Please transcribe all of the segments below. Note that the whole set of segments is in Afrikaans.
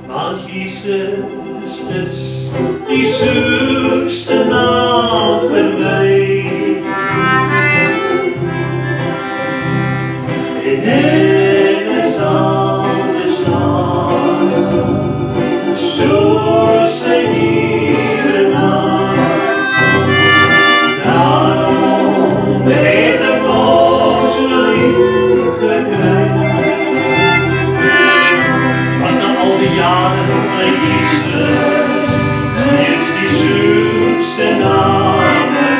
Want Jesus is die soetste naam vir my. En ek sal bestaan soos sy nieuwe naam. Daarom het ek hom so lief gekry. Want na al die jare my Jesus steeds die soetste naam.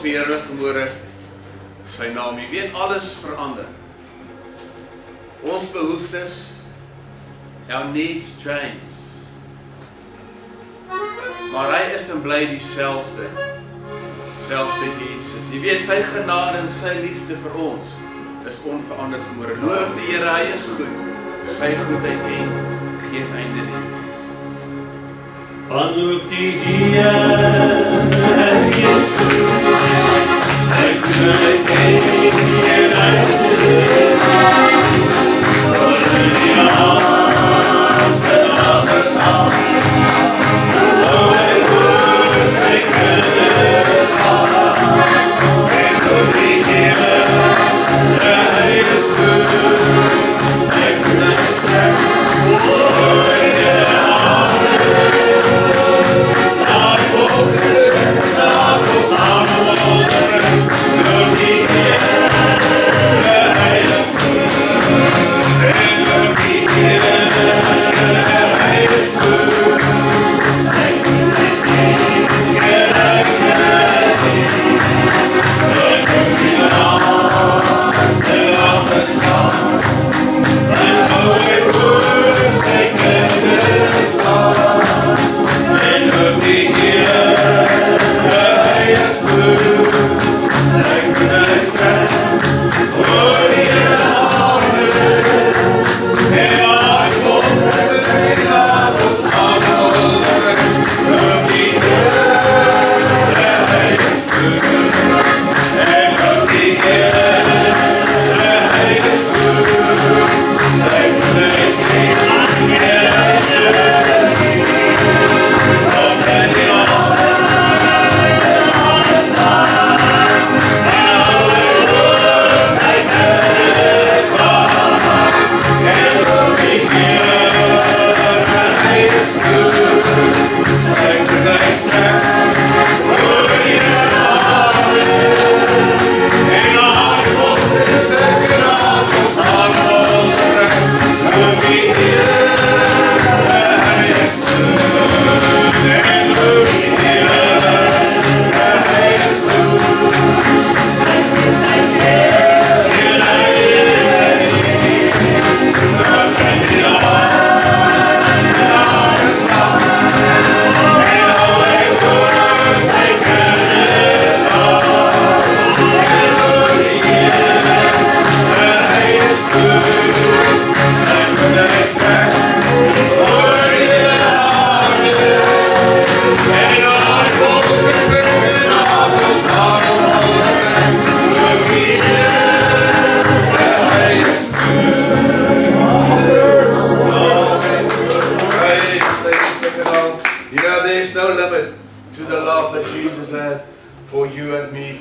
vir Here vanmôre sy naam. Jy weet, alles is verander. Ons behoeftes, our needs change. Maar hy is en bly dieselfde. Selfde Jesus. Jy weet, sy genade en sy liefde vir ons is onveranderd vanmôre. Loof die Here, hy is goed. Sy goedheid ken geen einde nie. Aanloof die Here, hy is goed. Sy goedheid ken geen einde nie.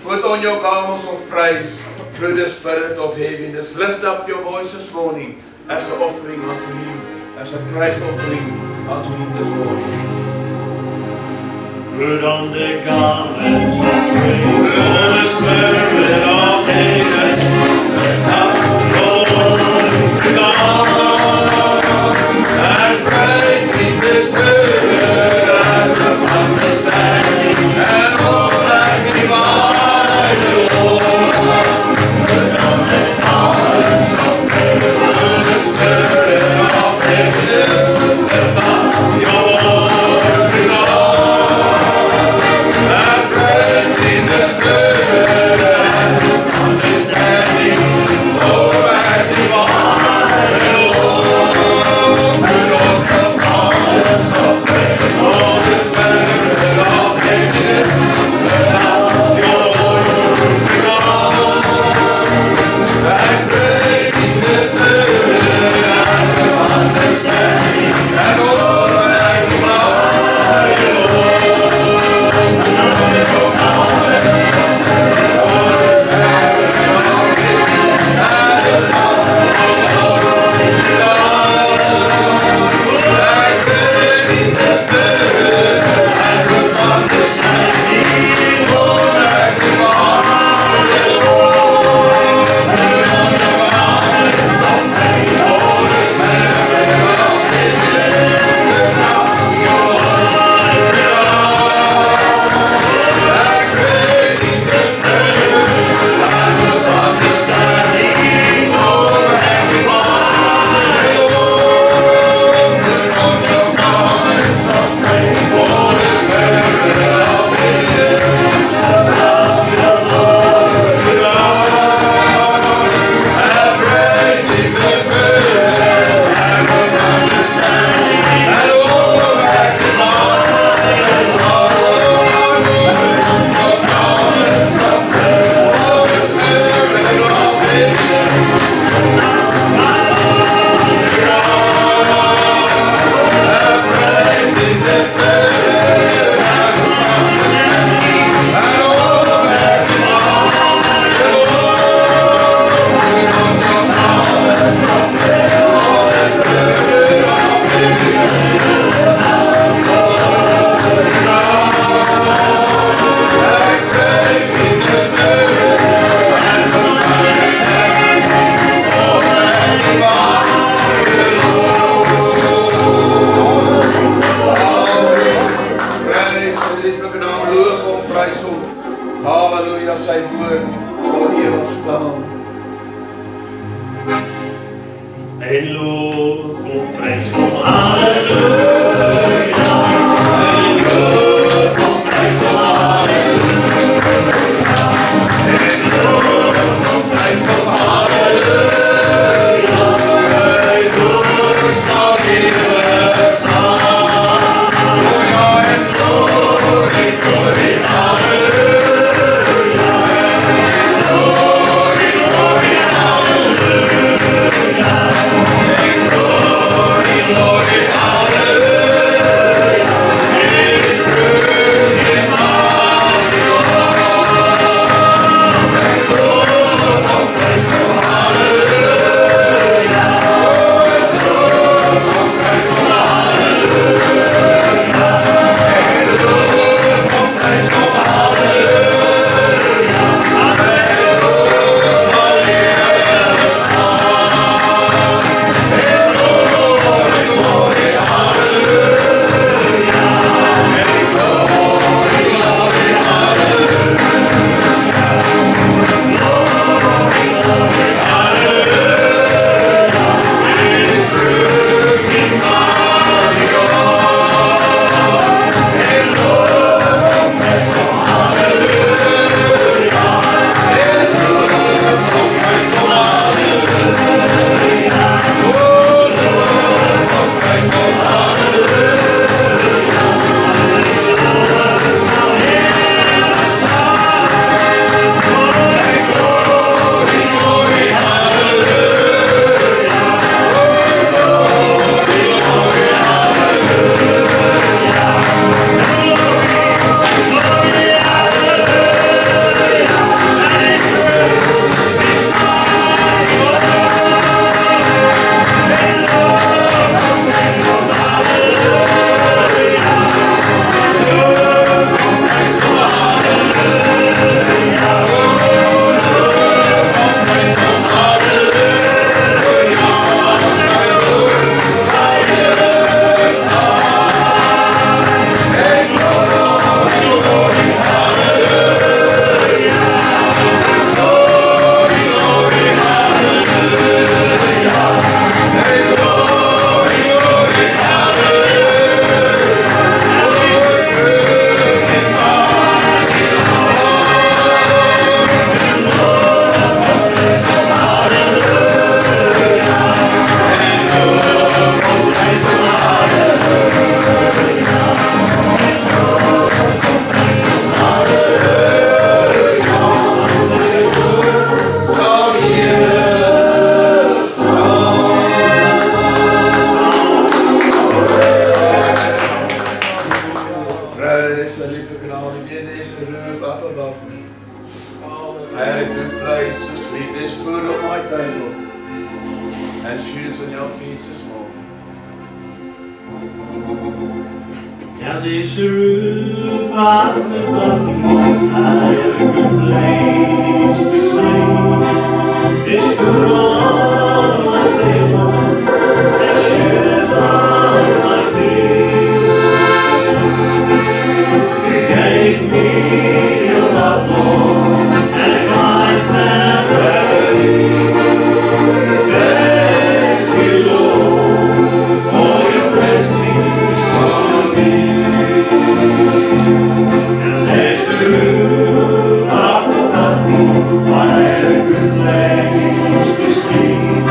Put on the garments of praise, the Spirit of David, Lord God, and praise in the Spirit and of understanding, and all that divine Lord. Put on the garments of praise, the Spirit of David, your in the Spirit and understanding. En lof en prijs om halleluja. En lof en prijs om halleluja. En lof en prijs om halleluja. Hij doet zal eeuwig staan. En glorie, glorie, halleluja. Glorie, glorie, halleluja. Glory, hallelujah, His truth is mighty God. And Lord of Christ, oh hallelujah, Lord of Christ, oh hallelujah, and Lord of Christ, oh hallelujah, and Lord of Now this roof up above me, I have a good place to sleep. It's food on my table and shoes on my feet. You gave me your love, Lord, and if I found remedy, thank you, Lord, for your blessings on me. And there's a roof up above me, I had a good place to sleep.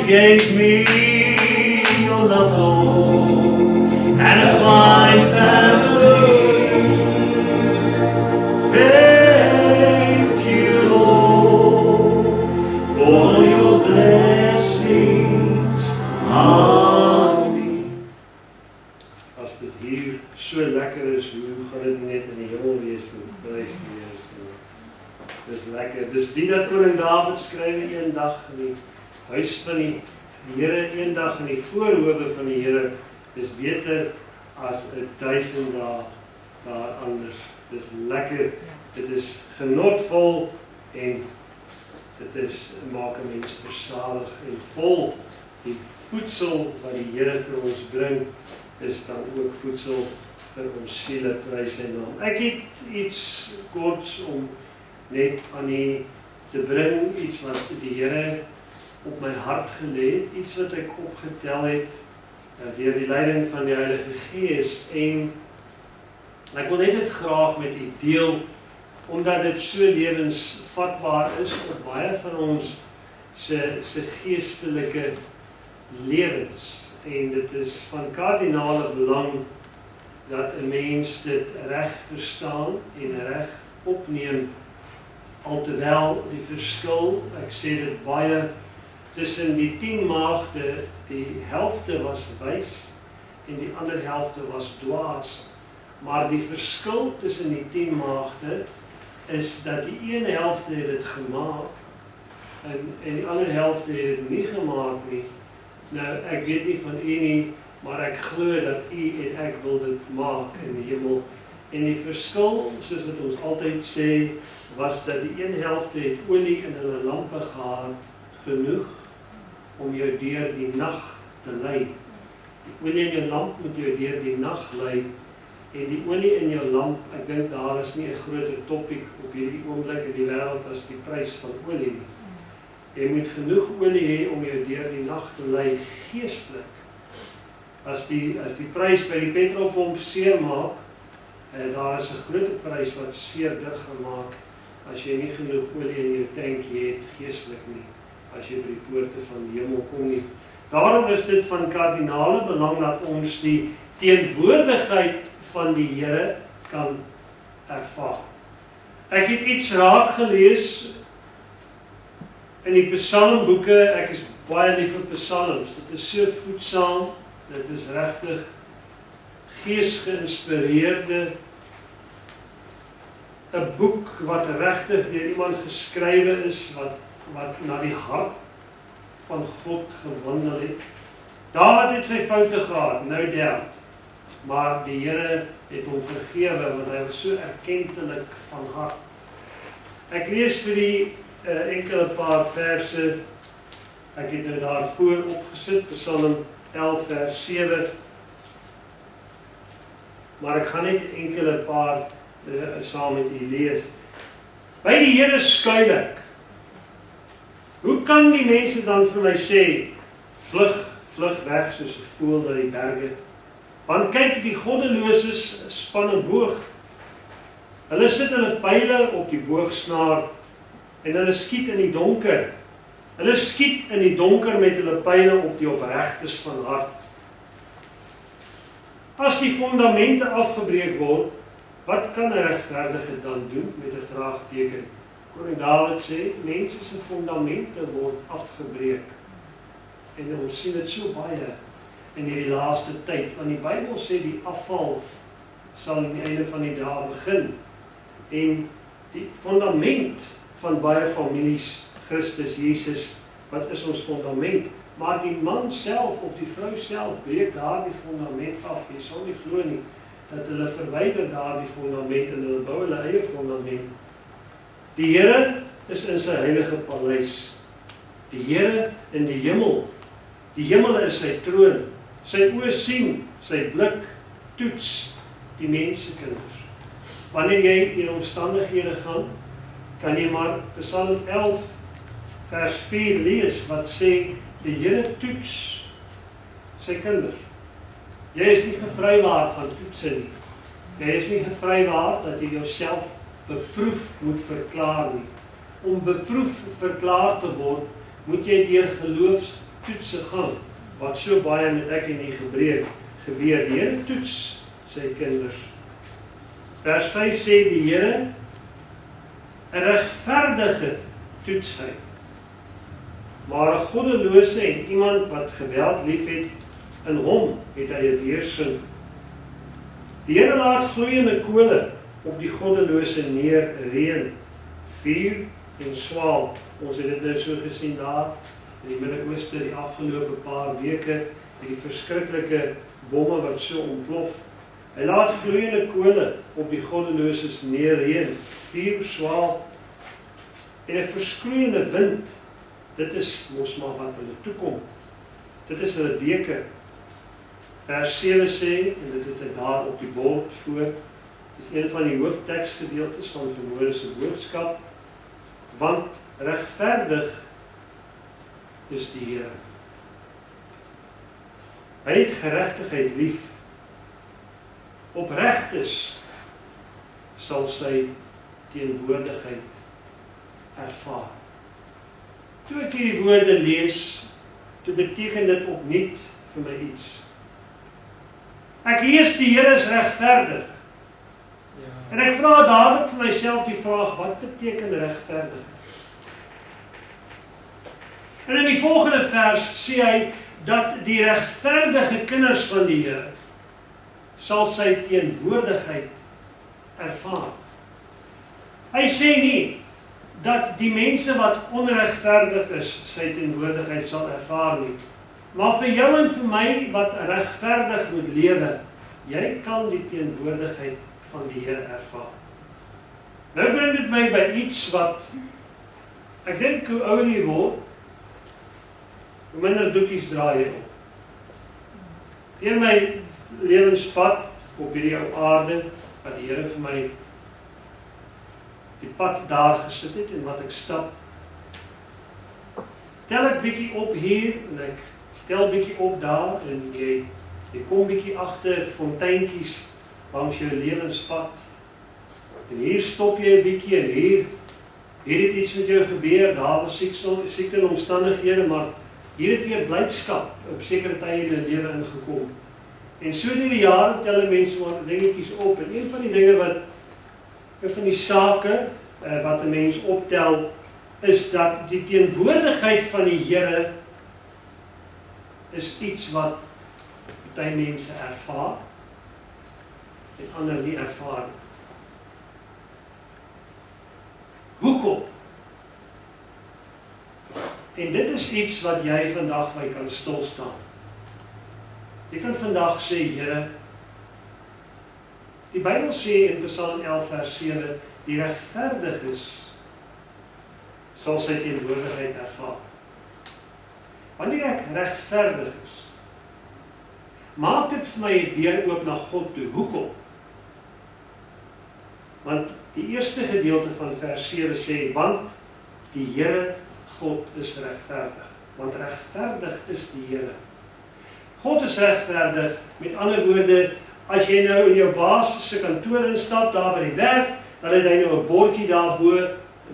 gave me your love, Lord, and a fine family. Thank you, Lord, for your blessings on me. As dit hier so lekker is, hoe gaan dit net in die hemel wees en prys die Here. Dis lekker. Dis die dat koning Dawid skryf eendag in die huis van die Here, eendag in die voorhoewe van die Here, is beter as 1000 dae daar anders. Dis lekker. Dit is genotvol en dit is maak 'n mens versadig en vol. Die voedsel wat die Here vir ons bring, is dan ook voedsel vir ons siele, prys sy naam. Ek het iets korts om net aan u te bring, iets wat die Here op my hart gelê het, iets wat ek opgetel het deur die leiding van die Heilige Gees, en ek wil net dit graag met u deel, omdat dit so lewensvatbaar is vir baie van ons se geestelike lewens, en dit is van kardinale belang dat 'n mens dit reg verstaan en reg opneem, alterwyl die verskil, ek sê dit baie, tussen die 10 maagde, die helfte was wys en die ander helfte was dwaas, maar die verskil tussen die 10 maagde is dat die een helfte het dit gemaak en die ander helfte het dit nie gemaak nie. Nou, ek weet nie van u nie, maar ek glo dat u en ek wil dit maak in die hemel. En die verskil, soos wat ons altyd sê, was dat die een helfte het olie in hulle lampe gehad, genoeg om jou deur die nag te lei. Die olie in jou lamp moet jou deur die nag lei, en die olie in jou lamp, ek dink daar is nie 'n groter topik op hierdie oomblik in die wêreld as die prys van olie nie. Jy moet genoeg olie hê om jou deur die nag te lei geestelik. As die prys by die petrolpomp seer maak, daar is 'n groot prys wat seerder gemaak as jy nie genoeg olie in jou tankie het geestelik nie, as jy by die poorte van die hemel kom nie. Daarom is dit van kardinale belang dat ons die teenwoordigheid van die Here kan ervaar. Ek het iets raak gelees in die psalmboeke. Ek is baie lief vir psalms. Dit is so voedsaam, dit is regtig geesgeïnspireerde, 'n boek wat regtig deur iemand geskrywe is wat na die hart van God gewandel het. Dawid het sy foute gehad, no doubt, maar die Here het hom vergewe want hy was so erkentelik van hart. Ek lees vir die enkele paar verse. Ek het nou daarvoor opgesit, Psalm 11 vers 7. Maar ek gaan net enkele paar saam met u lees. By die Here skuil ek. Hoe kan die mense dan vir my sê, vlug weg soos 'n voël na die berge? Want kyk, die goddeloses span 'n boog. Hulle sit hulle pyle op die boogsnaar en hulle skiet in die donker. Hulle skiet in die donker met hulle pyle op die opregtes van hart. As die fondamente afgebreek word, wat kan 'n regverdige dan doen met 'n vraagteken? Koning Dawid sê, mense se fondamente word afgebreek. En ons sien dit so baie in hierdie laaste tyd, want die Bybel sê die afval sal aan die einde van die dae begin. En die fondament van baie families, Christus Jesus, wat is ons fondament? Maar die man self of die vrou self breek daardie fondament af. Jy sal nie glo nie dat hulle verwyder daardie fondament en hulle bou hulle eie fondament. Die Here is in sy heilige paleis. Die Here in die hemel. Die hemel is sy troon. Sy oë sien, sy blik toets die mensekinders. Wanneer jy in omstandighede gaan, kan jy maar Psalm 11 vers 4 lees wat sê die Here toets sy kinders. Jy is nie gevrywaar van toetse nie. Jy is nie gevrywaar dat jy jouself beproef moet verklaar nie. Om beproef verklaar te word, moet jy deur toetse gaan, wat so baie met ek en die gebeur. Die Here toets sy kinders. Vers 5 sê die Here, 'n regverdige toets hy. Maar 'n goddelose en iemand wat geweld liefhet, in hom het hy 'n weersink. Die Here laat gloeiende kole op die goddelose neerreën, vuur en swaal. Ons het dit nou so gesien daar in die Midde-Ooste die afgelope paar weke, die verskriklike bomme wat so ontplof. Hy laat gloeiende kole op die goddeloses neerreën, vuur, swaal en 'n verskroeiende wind. Dit is mos maar wat hulle toekom. Dit is hulle beker. Vers 7 sê, en dit het hy daar op die bord voor, is een van die hooftekstgedeeltes van vanmôre se boodskap, want regverdig is die Here. Hy het geregtigheid lief. Opregtes sal sy teenwoordigheid ervaar. Toe ek hierdie woorde lees, toe beteken dit opnuut vir my iets. Ek lees die Here is regverdig. En ek vra dadelik vir myself die vraag, wat beteken regverdig? En in die volgende vers sê hy, dat die regverdige kinders van die Here sal sy teenwoordigheid ervaar. Hy sê nie, dat die mense wat onregverdig is, sy teenwoordigheid sal ervaar nie. Maar vir jou en vir my wat regverdig moet lewe, jy kan die teenwoordigheid van die Here ervaar. Nou bring dit my by iets wat, ek dink hoe ouer jy word, hoe minder doekies draai jy op. Deur my lewenspad op hierdie ou aarde, wat die Here vir my die pad daar gesit het en wat ek stap, tel ek bietjie op hier en ek tel bietjie op daar en jy kom bietjie agter fonteintjies langs jou lewenspad. En hier stop jy 'n bietjie en hier het iets met jou gebeur, daar was siekte en omstandighede, maar hier het weer blydskap op sekere tye in jou lewe ingekom. En so deur die jare tel 'n mens maar dingetjies op en een van die dinge wat van die sake wat 'n mens optel, is dat die teenwoordigheid van die Here is iets wat baie mense ervaar en ander nie ervaar. Hoekom? En dit is iets wat jy vandag by kan stilstaan. Jy kan vandag sê, Here, die Bybel sê in Psalm 11 vers 7, die regverdiges sal sy teenwoordigheid ervaar. Wanneer ek regverdig is, maak dit vir my 'n deur oop na God toe. Hoekom? Want die eerste gedeelte van vers 7 sê, want die Here God is regverdig. Want regverdig is die Here. God is regverdig, met ander woorde, as jy nou in jou baas se kantoor instap, daar by die werk, dan het hy nou 'n bordjie daarbo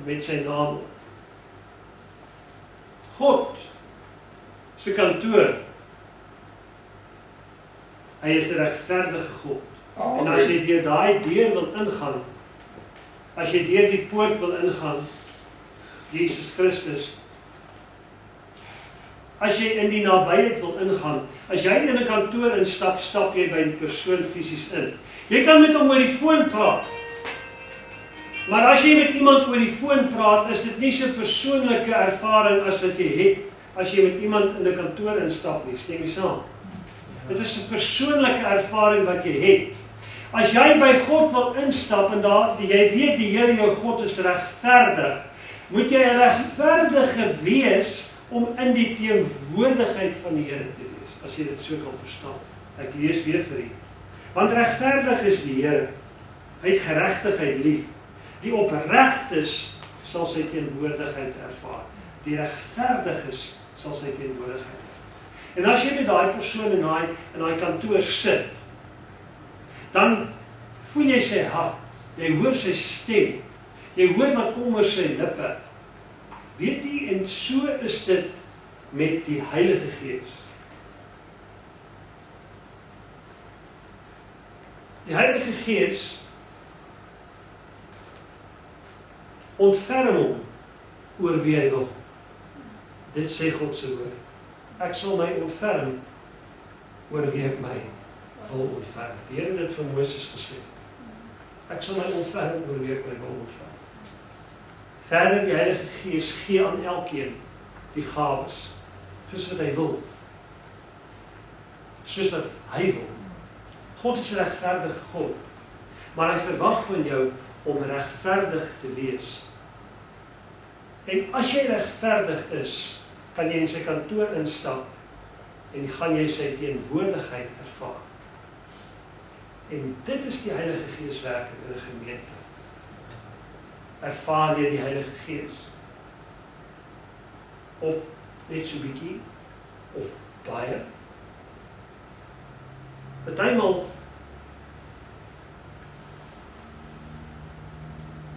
met sy naam op. God se kantoor, hy is 'n regverdige God. En as jy deur daai deur wil ingaan, as jy deur die poort wil ingaan, Jesus Christus, as jy in die nabyheid wil ingaan, as jy in 'n kantoor instap, stap jy by die persoon fisies in. Jy kan met hom oor die foon praat. Maar as jy met iemand oor die foon praat, is dit nie so 'n persoonlike ervaring as wat jy het as jy met iemand in 'n kantoor instap nie. Stem jy saam? Dit is 'n persoonlike ervaring wat jy het. As jy by God wil instap en jy weet die Here jou God is regverdig, moet jy 'n regverdige wees om in die teenwoordigheid van die Here te wees, as jy dit so kan verstaan. Ek lees weer vir u. Want regverdig is die Here. Hy het geregtigheid lief. Die opregtes sal sy teenwoordigheid ervaar. Die regverdiges sal sy teenwoordigheid ervaar. En as jy met daai persoon in daai kantoor sit, dan voel jy sy hart, jy hoor sy stem, jy hoor wat kom oor sy lippe. Weet jy, en so is dit met die Heilige Gees. Die Heilige Gees ontferm hom oor wie hy wil. Dit sê God se woord. Ek sal my ontferm oor wie ek my wil ontferm. Die Here het dit vir Moses gesê. Ek sal my ontferm oor wie ek my wil ontferm. Verder, die Heilige Gees gee aan elkeen die gawes, soos wat hy wil. Soos wat hy wil. God is 'n regverdige God, maar hy verwag van jou om regverdig te wees. En as jy regverdig is, kan jy in sy kantoor instap en gaan jy sy teenwoordigheid ervaar. En dit is die Heilige Gees werk in 'n gemeente. Ervaar jy die Heilige Gees? Of net so bietjie? Of baie? Partymal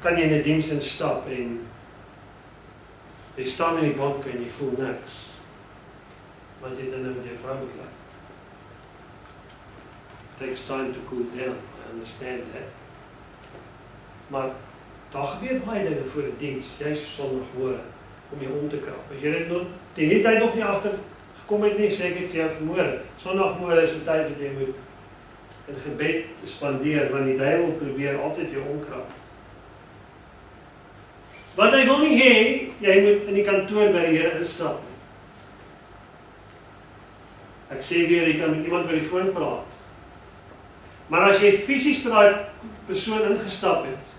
kan jy in 'n diens instap en jy staan in die bank en jy voel niks. Want jy dan met jou vrou beklei. It takes time to cool down, I understand that. Maar daar gebeur baie dinge voor 'n diens, jy's sondagmôre om jou om te krap. As jy dit nog die tyd nog nie agter gekom het nie, sê ek het vir jou vanmôre. Sondagmôre is 'n tyd wat jy moet in gebed spandeer, want die duiwel probeer altyd jou omkrap. Wat hy wil nie hê, jy moet in die kantoor by die Here instap nie. Ek sê weer, jy kan met iemand by die foon praat. Maar as jy fisies by daai persoon ingestap het,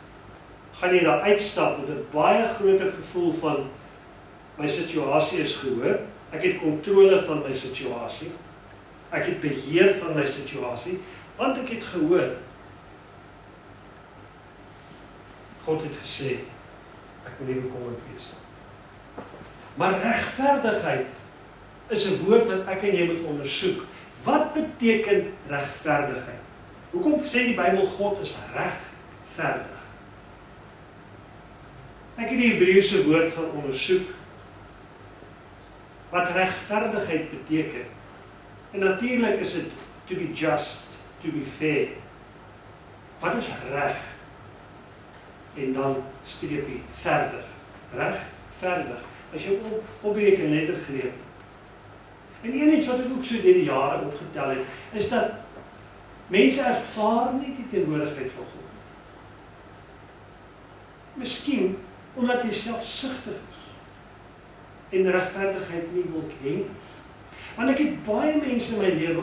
gaan jy daar uitstap met 'n baie groter gevoel van my situasie is gehoor, ek het kontrole van my situasie, ek het beheer van my situasie, want ek het gehoor. God het gesê, ek moet nie bekommerd wees nie. Maar regverdigheid is 'n woord wat ek en jy moet ondersoek. Wat beteken regverdigheid? Hoekom sê die Bybel God is regverdig? Ek het die Hebreëse woord gaan ondersoek wat regverdigheid beteken. En natuurlik is dit to be just, to be fair. Wat is reg? En dan streepie verdig. Regverdig. As jy opbreek lettergreep. En een iets wat ek ook so deur die jare opgetel het, is dat mense ervaar nie die teenwoordigheid van God. Miskien omdat jy selfsugtig is en regverdigheid nie wil hê. Want ek het baie mense in my lewe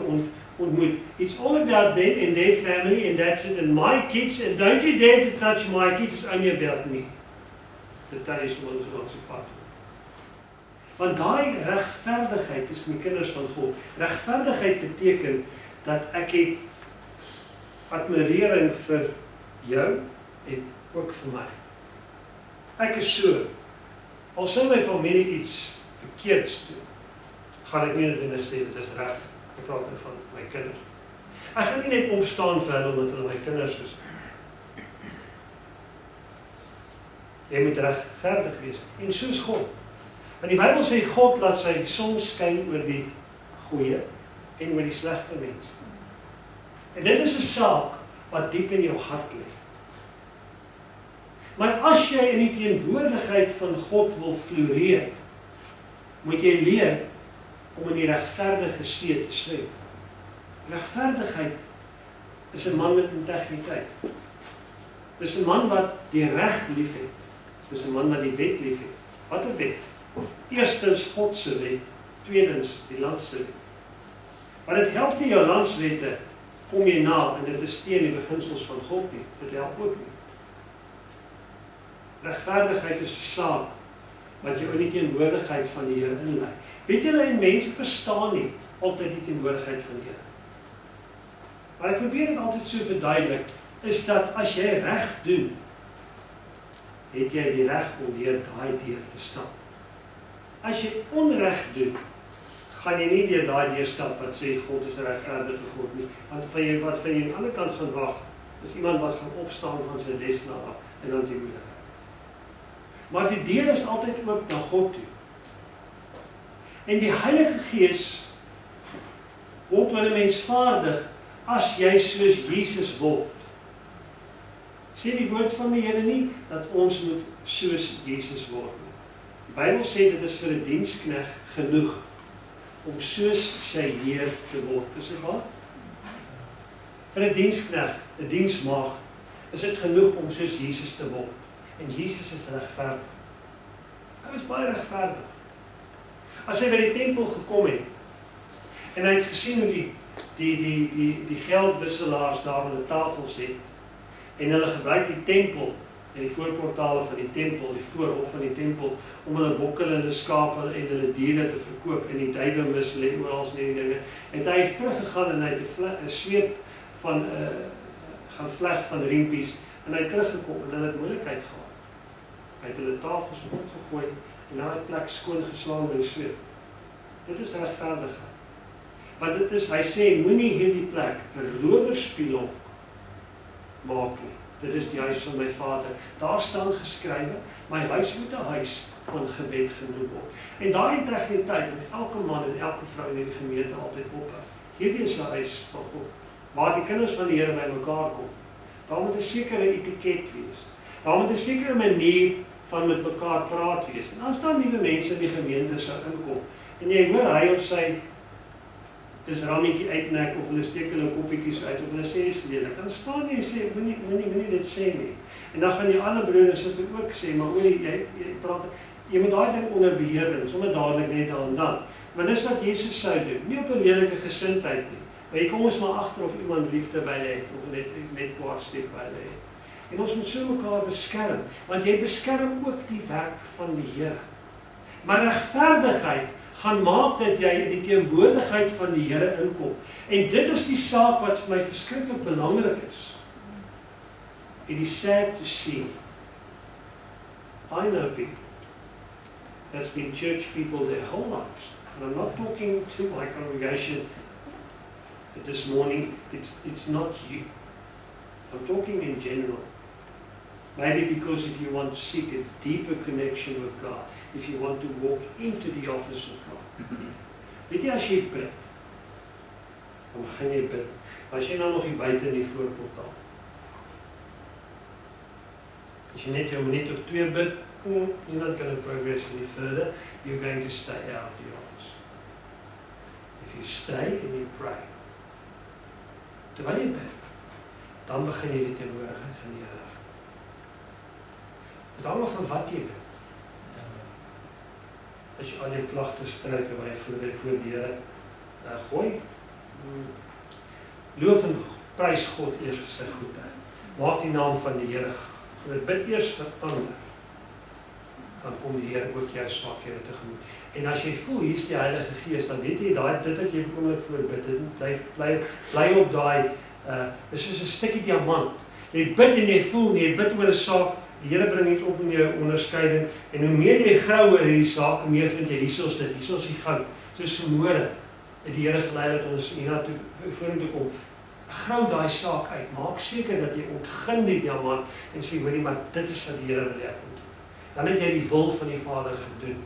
ontmoet. It's all about them and their family and that's it. And my kids, and don't you dare to touch my kids, it's only about me. Dit is ons langs die pad. Want daai regverdigheid is die kinders van God. Regverdigheid beteken dat ek het admirering vir jou en ook vir my. Ek is so, al sou my familie iets verkeerds doen, gaan ek nie noodwendig sê dit is reg. Ek praat van my kinders. Ek gaan nie net opstaan vir hulle omdat hulle my kinders is. Jy moet regverdig wees. En soos God. Want die Bybel sê God laat sy son skyn oor die goeie en oor die slegte mense. En dit is 'n saak wat diep in jou hart lê. Maar as jy in die teenwoordigheid van God wil floreer, moet jy leer om in die regverdige see te swem. Regverdigheid is 'n man met integriteit. Dis 'n man wat die reg liefhet. Dis 'n man wat die wet liefhet. Wat 'n wet? Eerstens God se wet, tweedens die land se wet. Maar dit help nie jou landswette kom jy na en dit is teen die beginsels van God nie. Dit help ook nie. Regverdigheid is 'n saak wat jou in die teenwoordigheid van die Here inlei. Weet julle, en mense verstaan nie altyd die teenwoordigheid van die Here. Maar ek probeer dit altyd so verduidelik, is dat as jy reg doen, het jy die reg om deur daai deur te stap. As jy onreg doen, gaan jy nie deur daai deur stap wat sê God is 'n regverdige God nie. Want wat jy aan die ander kant gaan wag, is iemand wat gaan opstaan van sy lesenaar af en dan die moeilikheid. Maar die deur is altyd oop na God toe. En die Heilige Gees word met 'n mens vaardig as jy soos Jesus word. Sê die woord van die Here nie dat ons moet soos Jesus word nie. Die Bybel sê dit is vir 'n dienskneg genoeg om soos sy Heer te word. Is dit waar? Vir 'n dienskneg, 'n diensmaagd, is dit genoeg om soos Jesus te word. En Jesus is regverdig. Hy is baie regverdig. As hy by die tempel gekom het en hy het gesien hoe die geldwisselaars daar aan die tafel sit en hulle gebruik die tempel en die voorportale van die tempel, die voorhof van die tempel om hulle bokke, hulle skape en hulle diere te verkoop en die duiwe mis lê oral in die dinge. En hy het teruggegaan en hy het 'n sweep van gaan vleg van riempies en hy het teruggekom en hulle het moeilikheid gehad. Hy het hulle tafels opgegooi en na 'n plek skoon geslaan met die sweep. Dit is regverdigheid. Want dit is, hy sê, moenie hierdie plek 'n rowerspieël maak nie. Dit is die huis van my Vader. Daar staan geskrywe, my huis moet 'n huis van gebed genoem word. En daai integriteit met elke man en elke vrou in die gemeente altyd ophou. Hierdie is 'n huis van God, waar die kinders van die Here by mekaar kom. Daar moet 'n sekere etiket wees. Daar moet 'n sekere manier van met mekaar praat wees. En as daar nuwe mense in die gemeente sou inkom, en jy hoor hy of sy is rammetjie uitnek, of hulle steek hulle koppietjies uit, of hulle sê dis lelik, dan staan jy en sê, moenie dit sê nie. En dan gaan die ander broer en suster ook sê, maar oor jy praat, jy moet daai ding onder beheer bring, sommer dadelik net dan. Want dis wat Jesus sou doen, nie op 'n lelike gesindheid nie. Maar jy kom ons maar agter of iemand liefde by hulle het, of net kwaadsteek by hulle het. En ons moet so mekaar beskerm, want jy beskerm ook die werk van die Here. Maar regverdigheid gaan maak dat jy in die teenwoordigheid van die Here inkom. En dit is die saak wat vir my verskriklik belangrik is. It is sad to see. I know people that's been church people their whole lives. And I'm not talking to my congregation this morning, it's not you. I'm talking in general. Maybe because if you want to seek a deeper connection with God, if you want to walk into the office of God. Weet jy, as jy bid, dan begin jy bid. As jy nou nog hier buite in die voorportaal. As jy net jou minuut of 2 bid, you're not going to progress any further, you're going to stay out of the office. If you stay and you pray, terwyl jy bid, dan begin jy die teenwoordigheid van die Here. Dit hang af van wat jy bid. As jy al die klagte struike waar jy voor die Here gooi, loof en prys God eers vir sy goedheid. Maak die naam van die Here groot. Bid eers vir ander. Dan kom die Here ook jou swakhede tegemoet. En as jy voel, hier is die Heilige Gees, dan weet jy, dit wat jy bekommerlik voorbid, dit bly op daai, is soos 'n stukkie diamant. Jy bid en jy voel nie, jy bid oor 'n saak, die Here bring iets op in jou onderskeiding, en hoe meer jy grou oor hierdie saak, hoe meer vind jy, hier is die goud, soos vermoede, het die Here gelei dat ons hiernatoe vorentoe kom. Grou daai saak uit, maak seker dat jy ontgin die diamant, en sê, hoorie, maar dit is wat die Here wil hê ek moet doen. Dan het jy die wil van die Vader gedoen.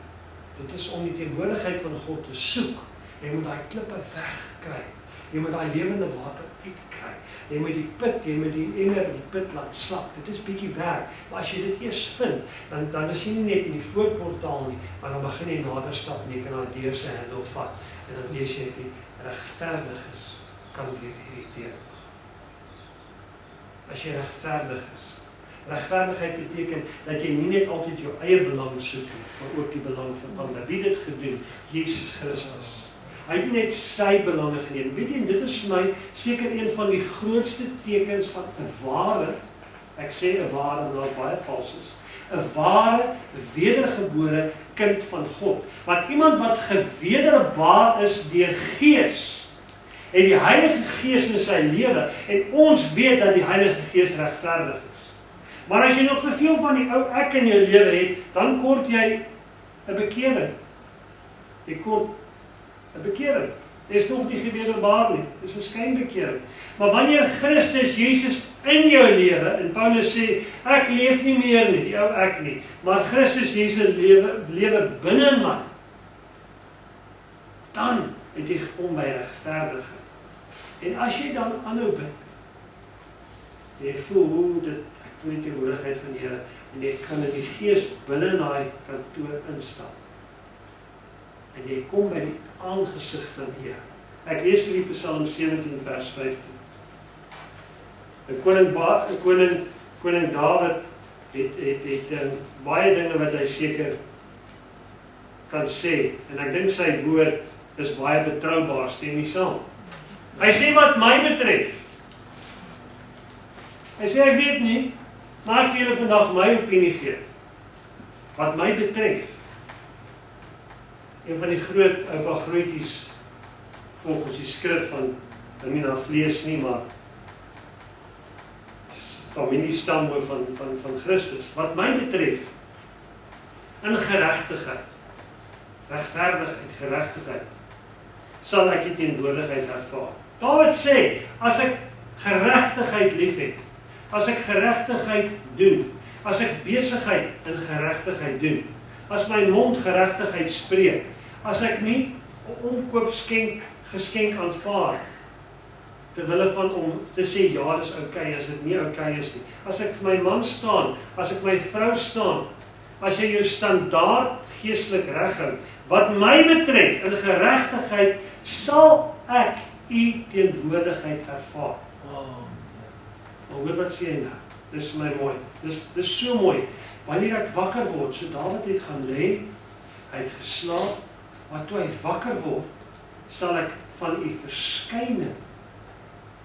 Dit is om die teenwoordigheid van God te soek. Jy moet daai klippe wegkry. Jy moet daai lewende water uitkry. Jy moet die put, jy moet die emmer in die put laat slap. Dit is bietjie werk. Maar as jy dit eers vind, dan is jy nie net in die voorportaal nie, maar dan begin jy nader stap en jy kan daai deur se hendel vat. En dan lees jy die regverdiges kan deur hierdie deur. As jy regverdig is. Regverdigheid beteken dat jy nie net altyd jou eie belang soek nie, maar ook die belang van ander. Wie het dit gedoen? Jesus Christus. Hy het nie net sy belange geneem. Weet jy, dit is vir my seker een van die grootste tekens van 'n ware, ek sê 'n ware, omdat baie vals is, 'n ware, wedergebore kind van God. Want iemand wat gewederbaar is deur Gees, en die Heilige Gees in sy lewe, en ons weet dat die Heilige Gees regverdig is. Maar as jy nog te veel van die ou ek in jou lewe het, dan kort jy 'n bekering. Jy kort 'n bekering. Dit is nog nie gewederbaar nie. Dit is 'n skynbekering. Maar wanneer Christus Jesus in jou lewe, en Paulus sê, ek leef nie meer nie, die ou ek nie, maar Christus Jesus lewe binne in my. dan het jy gekom by regverdigheid. En as jy dan aanhou bid, jy voel hoe dit, ek voel die teenwoordigheid van die Here, en jy kan in die Gees binne in daai kantoor instap. En jy kom by die aangesig van die Here. Ek lees vir die Psalm 17 vers 15. Koning Dawid het baie dinge wat hy seker kan sê, en ek dink sy woord is baie betroubaar, stem nie saam. Hy sê wat my betref. Hy sê ek weet nie, maar ek wil julle vandag my opinie gee. Wat my betref. Een van die groot oupa grootjies volgens die skrif van, ek nie na vlees nie, maar familiestamboom van Christus. Wat my betref, in geregtigheid, regverdigheid, geregtigheid, sal ek die teenwoordigheid ervaar. Dawid sê, as ek geregtigheid liefhet, as ek geregtigheid doen, as ek besigheid in geregtigheid doen, as my mond geregtigheid spreek, as ek nie 'n omkoopgeskenk aanvaar, terwille van om te sê, ja, dis oukei, as dit nie oukei is nie. As ek vir my man staan, as ek my vrou staan, as jy jou standaard geestelik reghou, wat my betref, in geregtigheid, sal ek u teenwoordigheid ervaar. Maar hoor wat sê hy nou? Dis vir my mooi. Dis so mooi. Wanneer ek wakker word, so Dawid het gaan lê, hy het geslaap, maar toe hy wakker word, sal ek van u verskyning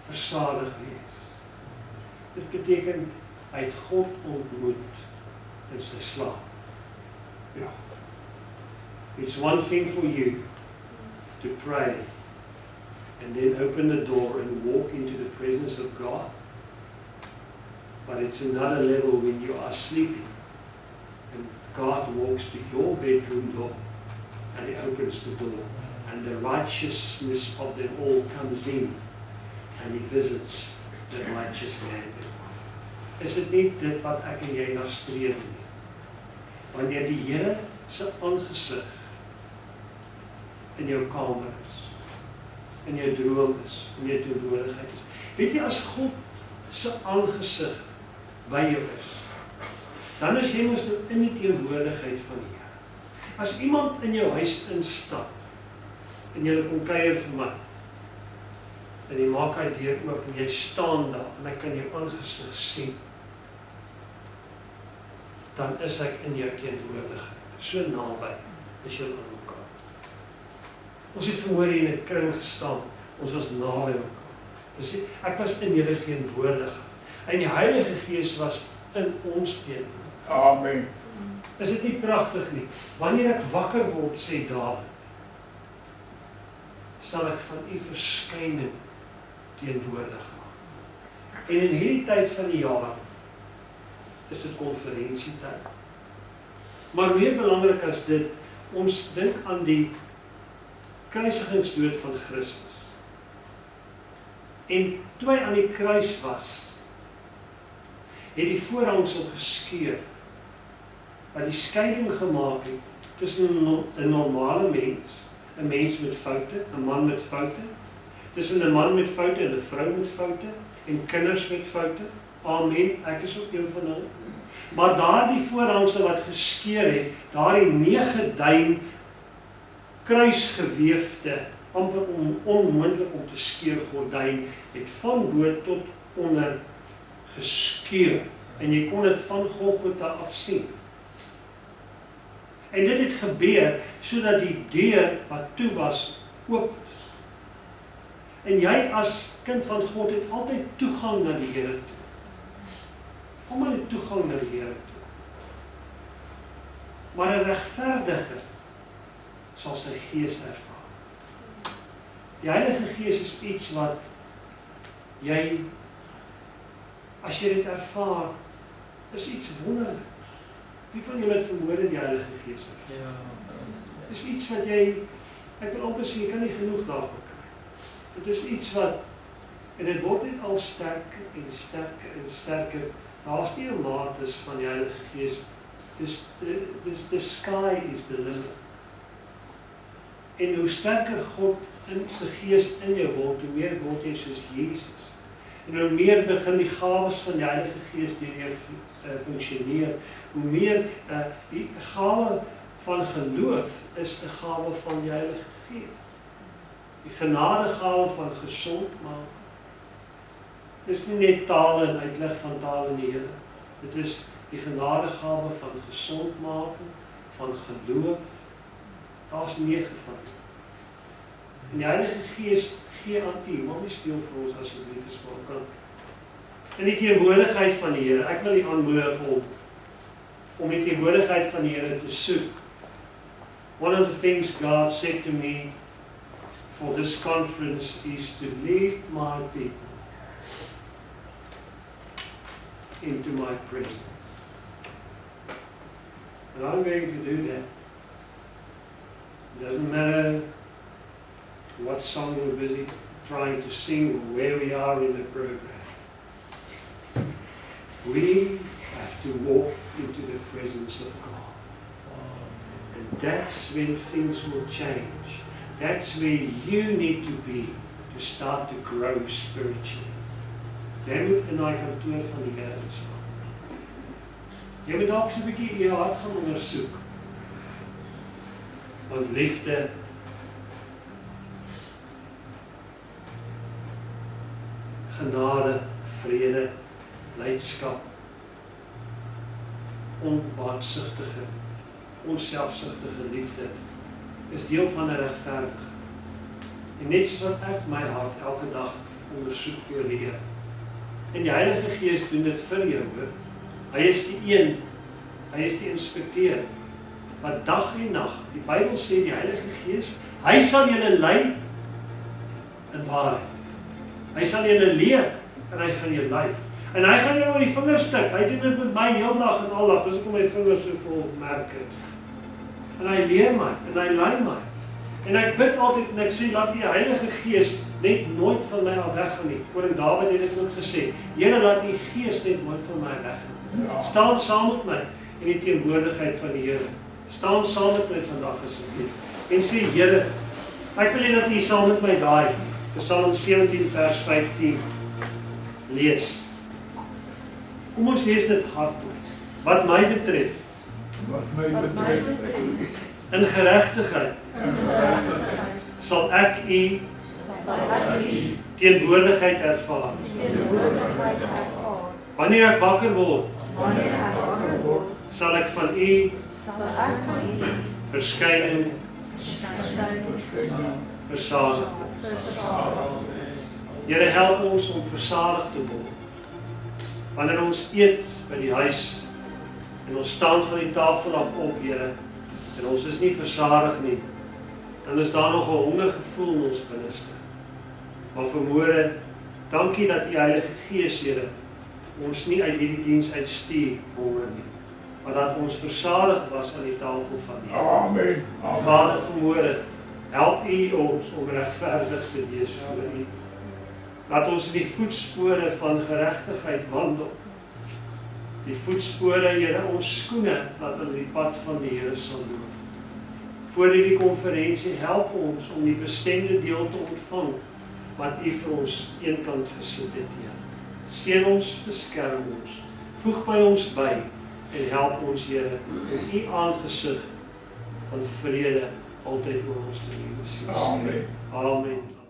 versadig wees. Dit beteken, hy het God ontmoet in sy slaap. Ja. It's one thing for you to pray and then open the door and walk into the presence of God. But it's another level when you are sleeping and God walks to your bedroom door and He opens the door and the righteousness of them all comes in and He visits the righteous man. Is dit nie dit wat ek en jy na streef nie? Wanneer die Here se aangesig in jou kamer is, in jou droom is, in jou teenwoordigheid is. Weet jy, as God se aangesig by jou is, dan is jy mos nou in die teenwoordigheid van die Here. As iemand in jou huis instap, en jy kom kuier vir my, en jy maak hy deur oop, en jy staan daar, en ek kan jou aangesig sien, dan is ek in jou teenwoordigheid. So naby is jy aan mekaar. Ons het vanmôre hier in 'n kring gestaan, ons was naby mekaar. Ek was in julle teenwoordigheid. En die Heilige Gees was in ons teenwoordigheid. Amen. Is dit nie pragtig nie? Wanneer ek wakker word, sê Dawid, sal ek van u verskyning teenwoordig maak. En in hierdie tyd van die jaar is dit konferensietyd. Maar meer belangrik as dit, ons dink aan die kruisigingsdood van Christus. En toe hy aan die kruis was, het die voorhangsel geskeur, wat die skeiding gemaak het tussen 'n normale mens, 'n mens met foute, 'n man met foute, tussen 'n man met foute en 'n vrou met foute, en kinders met foute. Amen, ek is ook een van hulle. Maar daardie voorhangsel wat geskeur het, daardie 9 duim kruisgeweefde, amper onmoontlik om te skeur gordyn, het van bo tot onder geskeur. En jy kon dit van Golgotha af sien. En dit het gebeur sodat die deur wat toe was, oop is. En jy as kind van God het altyd toegang na die Here toe. Almal het toegang na die Here toe. Maar 'n regverdige sal sy Gees ervaar. Die Heilige Gees is iets wat jy, as jy dit ervaar, is iets wonderliks. Wie van julle het vanmôre die Heilige Gees ervaar? Ja. Is iets wat jy, ek wil amper sê, jy kan nie genoeg daarvan kry. Dit is iets wat, en dit word net al sterker en sterker en sterker. Daar's nie 'n maat is van die Heilige Gees. The sky is the limit. En hoe sterker God in sy gees in jou word, hoe meer word jy soos Jesus. En hoe meer begin die gawes van die Heilige Gees deur jou funksioneer, hoe meer die gawe van geloof is 'n gawe van die Heilige Gees. Die genadegawe van gesond maak. Dis nie net tale en uitleg van tale in die Here. Dit is die genadegawe van gesondmaking, van geloof. Daar's 9 van. En die Heilige Gees gee aan u, mag nie speel vir ons asseblief as wat kan. In die teenwoordigheid van die Here, ek wil u aanmoedig om die teenwoordigheid van die Here te soek. One of the things God said to me for this conference is to lead my people into my presence. And I'm going to do that. It doesn't matter what song we're busy trying to sing or where we are in the program. We have to walk into the presence of God. And that's when things will change. That's where you need to be to start to grow spiritually. Jy moet in daai kantoor van die Here staan. Jy moet dalk so 'n bietjie jou hart gaan ondersoek. Want liefde genade, vrede, blydskap, onbaatsigtige, onselfsugtige liefde is deel van 'n regverdige. En net soos wat ek my hart elke dag ondersoek voor die Here. En die Heilige Gees doen dit vir jou, hoor. Hy is die een, hy is die inspekteur. Wat dag en nag, die Bybel sê die Heilige Gees, hy sal julle lei in waarheid. Hy sal julle leer en hy gaan jou lei. En hy gaan jou oor die vingers stik. Hy doen dit met my heel dag en al dag. Dis hoekom my vingers so vol merke is. En hy leer my en hy lei my. En ek bid altyd en ek sê laat die Heilige Gees net nooit van my af weggaan nie. Koning Dawid het dit ook gesê. Here, laat die Gees net nooit van my weggaan. Staan saam met my in die teenwoordigheid van die Here. Staan saam met my vandag asseblief. En sê Here, ek wil hê dat U saam met my daai Psalm 17 vers 15 lees. Kom ons lees dit hardop. Wat my betref, in geregtigheid sal ek U teenwoordigheid ervaar. Wanneer ek wakker word, sal ek van U verskyning versadig. Here, help ons om versadig te word. Wanneer ons eet by die huis en ons staan van die tafel af op, Here, en ons is nie versadig nie, dan is daar nog 'n hongergevoel in ons binneste. Maar vanmôre, dankie dat U Heilige Gees, Here, ons nie uit hierdie diens uitstuur honger nie, maar dat ons versadig was aan die tafel van U. Amen. Vader, vanmôre, help U ons om regverdig te wees voor U. Laat ons in die voetspore van geregtigheid wandel. Die voetspore, Here, ons skoene, laat hulle die pad van die Here sal loop. Voor hierdie konferensie, help ons om die bestemde deel te ontvang, wat U vir ons eenkant gesit het, Here. Seën ons, beskerm ons, voeg by ons by, en help ons, Here, om U aangesig van vrede altyd oor ons te lewe sien. Amen. Amen.